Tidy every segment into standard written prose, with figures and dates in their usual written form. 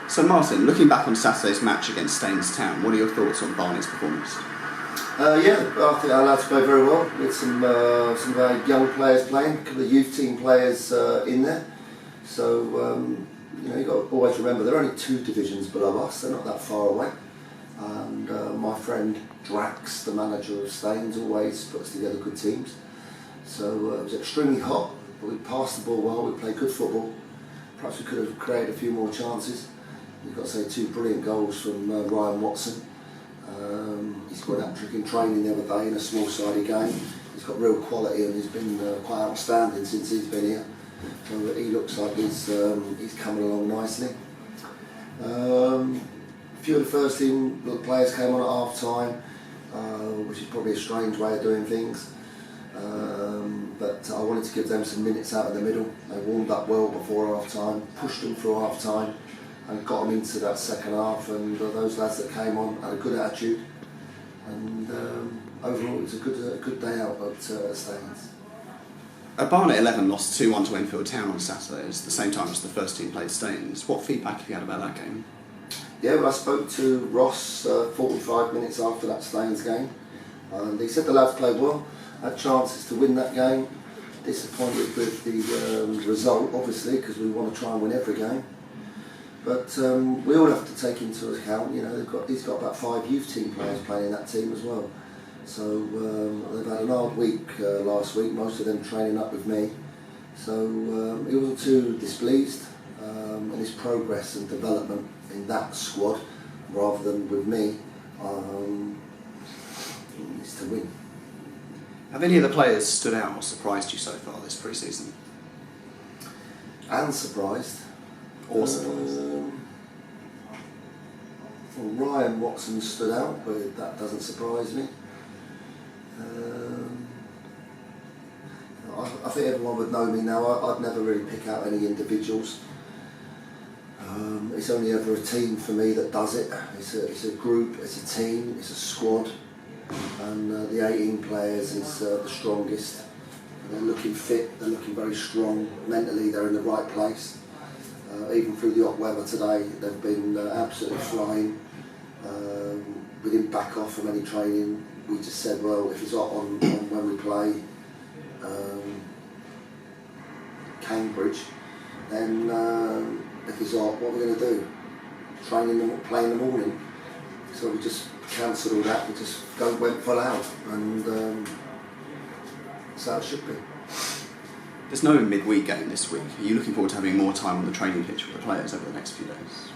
So Martin, looking back on Saturday's match against Staines Town, what are your thoughts on Barnet's performance? Yeah, I think our lads played very well. We had some very young players playing, a couple of youth team players in there. So you've got to always remember they're only 2 divisions below us, they're not that far away. And my friend Drax, the manager of Staines, always puts together good teams. So it was extremely hot, but we passed the ball well, we played good football. Perhaps we could have created a few more chances. You've got to say 2 brilliant goals from Ryan Watson. He's got that trick in training the other day in a small-sided game. He's got real quality and he's been quite outstanding since he's been here. So he looks like he's coming along nicely. A few of the first team players came on at half time, which is probably a strange way of doing things. But I wanted to give them some minutes out in the middle. They warmed up well before half time, pushed them through half time and got them into that second half, and those lads that came on had a good attitude, and overall it was a good day out at Staines. Barnet 11 lost 2-1 to Enfield Town on Saturday at the same time as the first team played Staines. What feedback have you had about that game? Yeah, well, I spoke to Ross 45 minutes after that Staines game, and he said the lads played well, had chances to win that game. Disappointed with the result, obviously, because we want to try and win every game. But we all have to take into account, he's got about 5 youth team players playing in that team as well. So they've had an hard week last week, most of them training up with me. So he wasn't too displeased in his progress and development in that squad, rather than with me. It's to win. Have any of the players stood out or surprised you so far this pre-season? And surprised. Or surprised? Well, Ryan Watson stood out, but that doesn't surprise me. I think everyone would know me now. I'd never really pick out any individuals. It's only ever a team for me that does it. It's a group, it's a team, it's a squad, and the 18 players is the strongest. They're looking fit, they're looking very strong. Mentally, they're in the right place. Even through the hot weather today, they've been absolutely flying. We didn't back off from any training. We just said, well, if it's hot on when we play Cambridge, then if it's hot, what are we going to do? Play in the morning. So we just cancelled all that. We just went full out, and that's how it should be. There's no midweek game this week. Are you looking forward to having more time on the training pitch with the players over the next few days?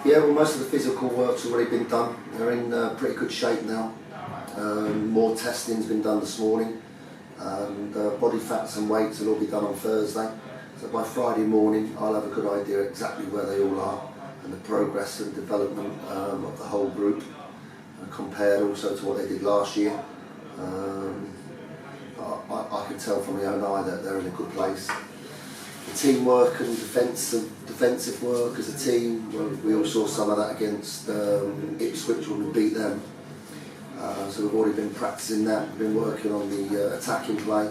Yeah, well, most of the physical work's already been done. They're in pretty good shape now. More testing's been done this morning, and body fats and weights will all be done on Thursday. So by Friday morning, I'll have a good idea exactly where they all are and the progress and development of the whole group, compared also to what they did last year. I can tell from my own eye that they're in a good place. The teamwork and defensive work as a team, we all saw some of that against Ipswich when we beat them. So we've already been practicing that. We've been working on the attacking play.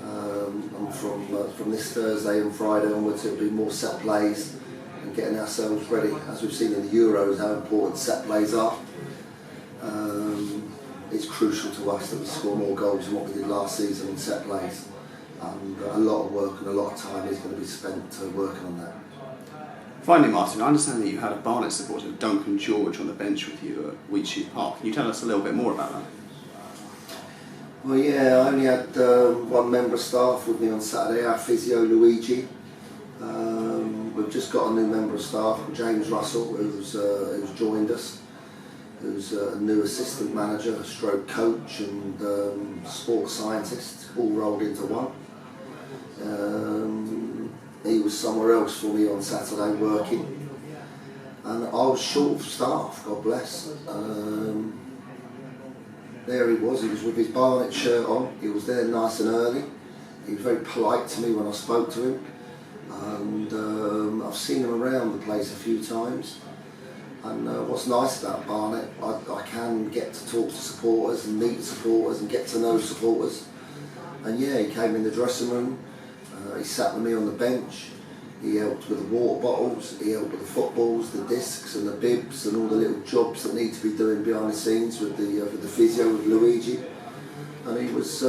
And from this Thursday and Friday onwards, it'll be more set plays and getting ourselves ready. As we've seen in the Euros, how important set plays are. It's crucial to us that we score more goals than what we did last season in set plays. And a lot of work and a lot of time is going to be spent working on that. Finally, Martin, I understand that you had a Barnet supporter, Duncan George, on the bench with you at Wheatsheaf Park. Can you tell us a little bit more about that? Well, yeah, I only had one member of staff with me on Saturday, our physio Luigi. We've just got a new member of staff, James Russell, who's joined us, who's a new assistant manager, stroke coach and sports scientist, all rolled into one. He was somewhere else for me on Saturday working, and I was short of staff, God bless. There he was with his Barnet shirt on. He was there nice and early. He was very polite to me when I spoke to him, and I've seen him around the place a few times. And what's nice about Barnet, I can get to talk to supporters and meet supporters and get to know supporters. And yeah, he came in the dressing room, he sat with me on the bench, He helped with the water bottles, he helped with the footballs, the discs and the bibs and all the little jobs that need to be doing behind the scenes with the physio, with Luigi. And he was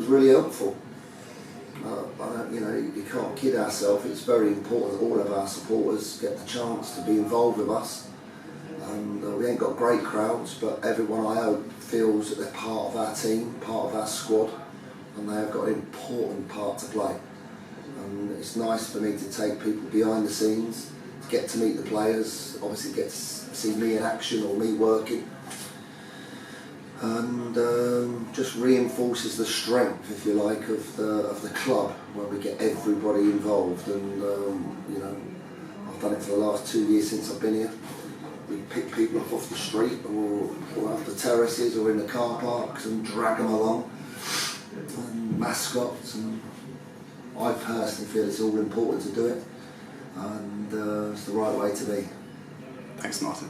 really helpful. You know, you can't kid ourselves. It's very important that all of our supporters get the chance to be involved with us. And we ain't got great crowds, but everyone, I hope, feels that they're part of our team, part of our squad, and they have got an important part to play. And it's nice for me to take people behind the scenes, to get to meet the players, obviously get to see me in action or me working. And just reinforces the strength, if you like, of the club when we get everybody involved. And you know, I've done it for the last 2 years since I've been here. We pick people up off the street or off the terraces or in the car parks and drag them along. And mascots, and I personally feel it's all important to do it, and it's the right way to be. Thanks, Martin.